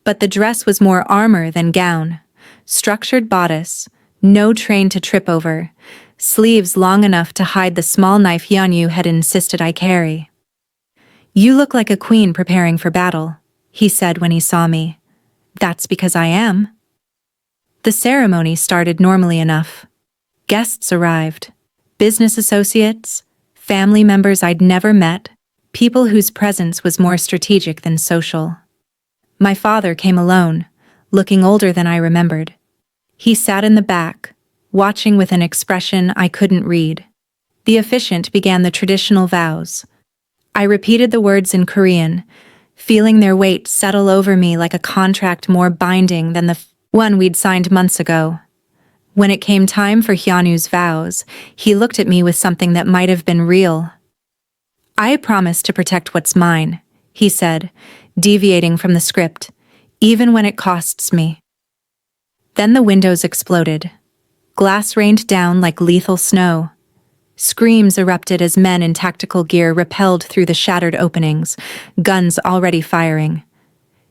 but the dress was more armor than gown. Structured bodice, no train to trip over, sleeves long enough to hide the small knife Hyeon-u had insisted I carry. "You look like a queen preparing for battle," he said when he saw me. "That's because I am." The ceremony started normally enough. Guests arrived. Business associates, family members I'd never met, people whose presence was more strategic than social. My father came alone, looking older than I remembered. He sat in the back, watching with an expression I couldn't read. The officiant began the traditional vows. I repeated the words in Korean, feeling their weight settle over me like a contract more binding than the one we'd signed months ago. When it came time for Hyeon-u's vows, he looked at me with something that might have been real. "I promise to protect what's mine," he said, deviating from the script, "even when it costs me." Then the windows exploded. Glass rained down like lethal snow. Screams erupted as men in tactical gear repelled through the shattered openings, guns already firing.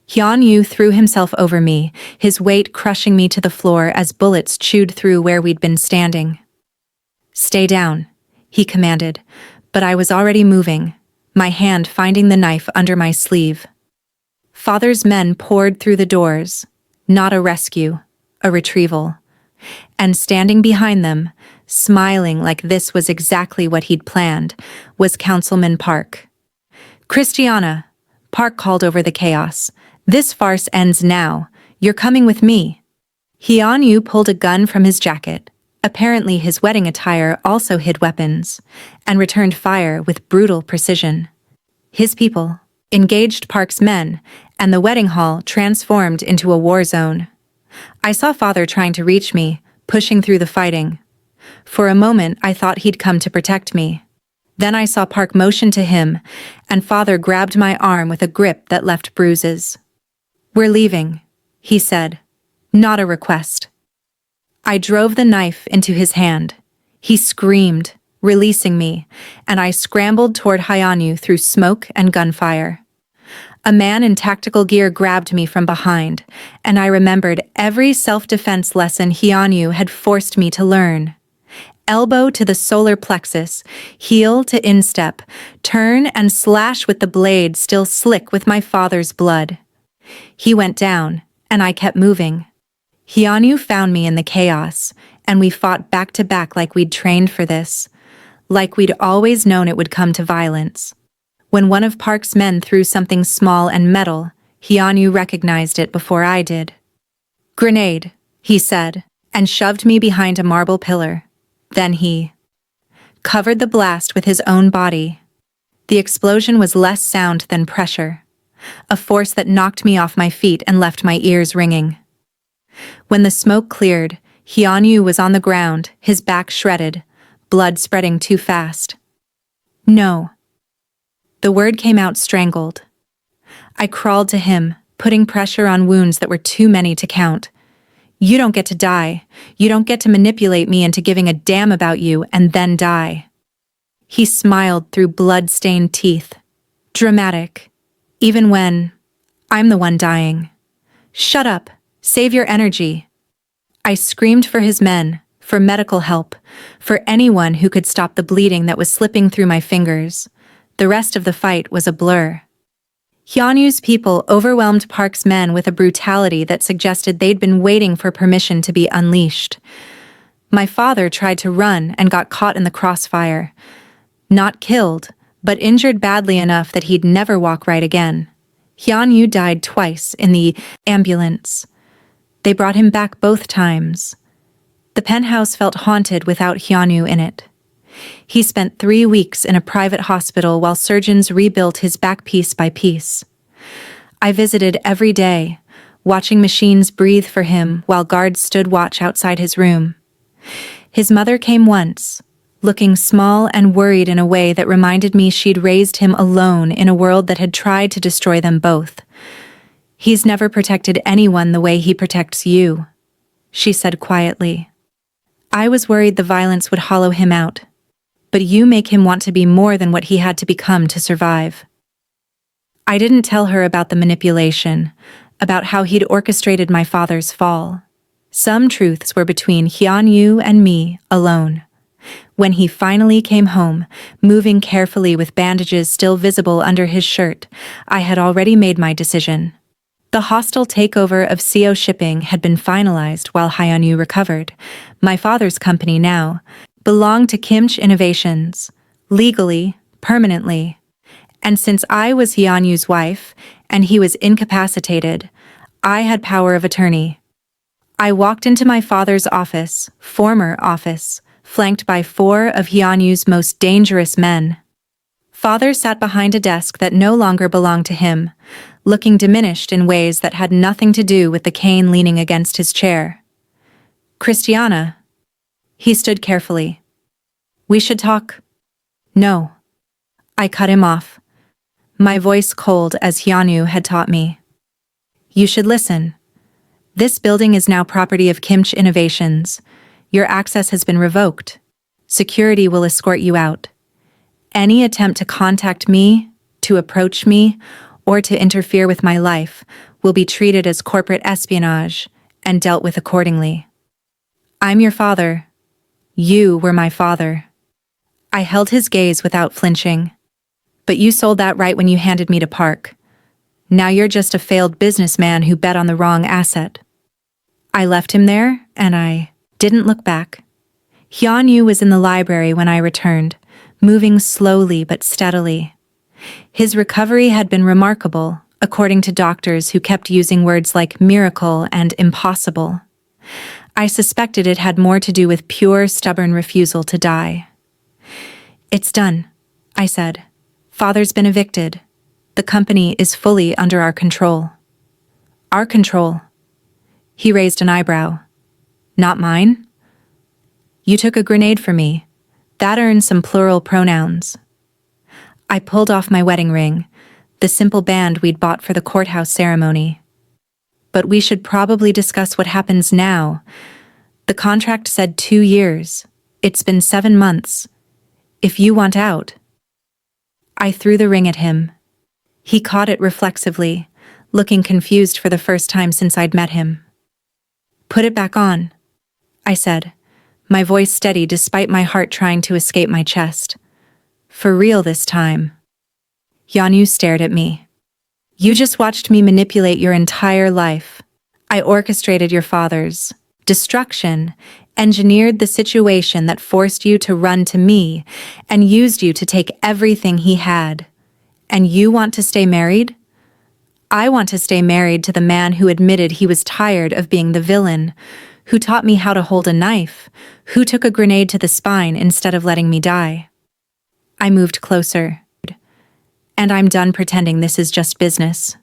Hyeon-u threw himself over me, his weight crushing me to the floor as bullets chewed through where we'd been standing. "Stay down," he commanded, but I was already moving, my hand finding the knife under my sleeve. Father's men poured through the doors, not a rescue, a retrieval. And standing behind them, smiling like this was exactly what he'd planned, was Councilman Park. "Christiana," Park called over the chaos. "This farce ends now. You're coming with me." Hyeon-u pulled a gun from his jacket. Apparently his wedding attire also hid weapons, and returned fire with brutal precision. His people engaged Park's men, and the wedding hall transformed into a war zone. I saw Father trying to reach me, pushing through the fighting. For a moment I thought he'd come to protect me. Then I saw Park motion to him, and Father grabbed my arm with a grip that left bruises. "We're leaving," he said. "Not a request." I drove the knife into his hand. He screamed, releasing me, and I scrambled toward Hyeon-u through smoke and gunfire. A man in tactical gear grabbed me from behind, and I remembered every self-defense lesson Hyeon-u had forced me to learn. Elbow to the solar plexus, heel to instep, turn and slash with the blade still slick with my father's blood. He went down, and I kept moving. Hyeon-u found me in the chaos, and we fought back to back like we'd trained for this, like we'd always known it would come to violence. When one of Park's men threw something small and metal, Hyeon-u recognized it before I did. "Grenade," he said, and shoved me behind a marble pillar. Then he covered the blast with his own body. The explosion was less sound than pressure, a force that knocked me off my feet and left my ears ringing. When the smoke cleared, Hyeon-u was on the ground, his back shredded, blood spreading too fast. "No." The word came out strangled. I crawled to him, putting pressure on wounds that were too many to count. "You don't get to die. You don't get to manipulate me into giving a damn about you and then die." He smiled through blood-stained teeth. Dramatic. Even when I'm the one dying. "Shut up. Save your energy." I screamed for his men, for medical help, for anyone who could stop the bleeding that was slipping through my fingers. The rest of the fight was a blur. Hyeon-u's people overwhelmed Park's men with a brutality that suggested they'd been waiting for permission to be unleashed. My father tried to run and got caught in the crossfire. Not killed, but injured badly enough that he'd never walk right again. Hyeon-u died twice in the ambulance. They brought him back both times. The penthouse felt haunted without Hyeon-u in it. He spent 3 weeks in a private hospital while surgeons rebuilt his back piece by piece. I visited every day, watching machines breathe for him while guards stood watch outside his room. His mother came once, looking small and worried in a way that reminded me she'd raised him alone in a world that had tried to destroy them both. "He's never protected anyone the way he protects you," she said quietly. "I was worried the violence would hollow him out. But you make him want to be more than what he had to become to survive." I didn't tell her about the manipulation, about how he'd orchestrated my father's fall. Some truths were between Hyeon-u and me alone. When he finally came home, moving carefully with bandages still visible under his shirt, I had already made my decision. The hostile takeover of Seoul shipping had been finalized while Hyeon-u recovered. My father's company now belonged to Kimchi Innovations, legally, permanently. And since I was Hyeon-u's wife, and he was incapacitated, I had power of attorney. I walked into my father's office, former office, flanked by 4 of Hyeon-u's most dangerous men. Father sat behind a desk that no longer belonged to him, looking diminished in ways that had nothing to do with the cane leaning against his chair. "Christiana." He stood carefully. "We should talk." "No." I cut him off, my voice cold as Hyeon-u had taught me. "You should listen. This building is now property of Kimchi Innovations. Your access has been revoked. Security will escort you out. Any attempt to contact me, to approach me, or to interfere with my life will be treated as corporate espionage and dealt with accordingly. I'm your father. You were my father." I held his gaze without flinching. "But you sold that right when you handed me to Park. Now you're just a failed businessman who bet on the wrong asset." I left him there, and I didn't look back. Hyeon-u was in the library when I returned, moving slowly but steadily. His recovery had been remarkable, according to doctors who kept using words like miracle and impossible. I suspected it had more to do with pure, stubborn refusal to die. "It's done," I said. "Father's been evicted. The company is fully under our control." "Our control?" He raised an eyebrow. "Not mine?" "You took a grenade for me. That earns some plural pronouns." I pulled off my wedding ring, the simple band we'd bought for the courthouse ceremony. "But we should probably discuss what happens now. The contract said 2 years. It's been 7 months. If you want out." I threw the ring at him. He caught it reflexively, looking confused for the first time since I'd met him. "Put it back on," I said, my voice steady despite my heart trying to escape my chest. "For real this time." Hyeon-u stared at me. "You just watched me manipulate your entire life. I orchestrated your father's destruction, engineered the situation that forced you to run to me, and used you to take everything he had. And you want to stay married? I want to stay married to the man who admitted he was tired of being the villain, who taught me how to hold a knife, who took a grenade to the spine instead of letting me die. I moved closer. And I'm done pretending this is just business.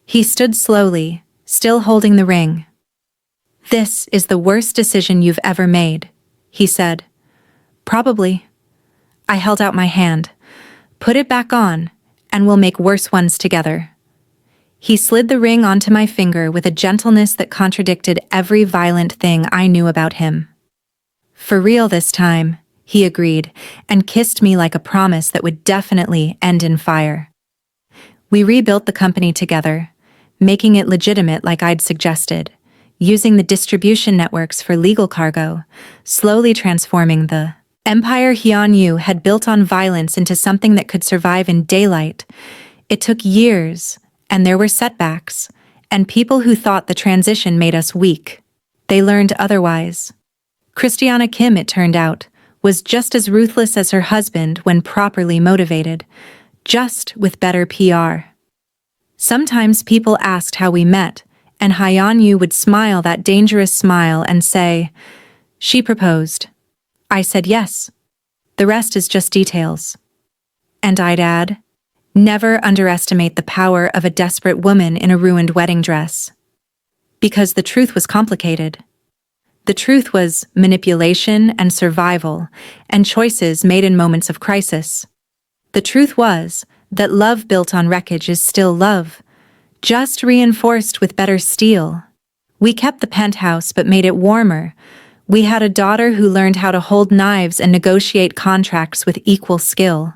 He stood slowly, still holding the ring. This is the worst decision you've ever made, he said. Probably. I held out my hand. Put it back on, and we'll make worse ones together. He slid the ring onto my finger with a gentleness that contradicted every violent thing I knew about him. For real this time, he agreed, and kissed me like a promise that would definitely end in fire. We rebuilt the company together, making it legitimate like I'd suggested, using the distribution networks for legal cargo, slowly transforming the empire Hyeon-u had built on violence into something that could survive in daylight. It took years, and there were setbacks, and people who thought the transition made us weak. They learned otherwise. Christiana Kim, it turned out, was just as ruthless as her husband when properly motivated, just with better PR. Sometimes people asked how we met, and Hyeon-u would smile that dangerous smile and say, "She proposed." I said yes. The rest is just details. And I'd add, never underestimate the power of a desperate woman in a ruined wedding dress. Because the truth was complicated. The truth was manipulation and survival, and choices made in moments of crisis. The truth was that love built on wreckage is still love, just reinforced with better steel. We kept the penthouse but made it warmer. We had a daughter who learned how to hold knives and negotiate contracts with equal skill.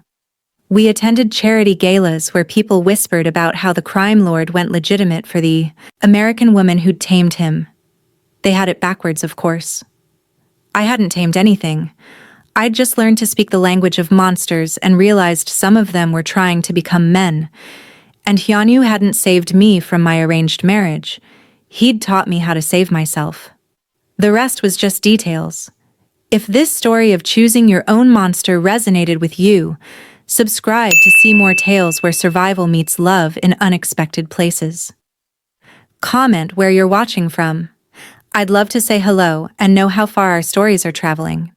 We attended charity galas where people whispered about how the crime lord went legitimate for the American woman who'd tamed him. They had it backwards, of course. I hadn't tamed anything. I'd just learned to speak the language of monsters and realized some of them were trying to become men. And Hyeon-u hadn't saved me from my arranged marriage. He'd taught me how to save myself. The rest was just details. If this story of choosing your own monster resonated with you, subscribe to see more tales where survival meets love in unexpected places. Comment where you're watching from. I'd love to say hello and know how far our stories are traveling.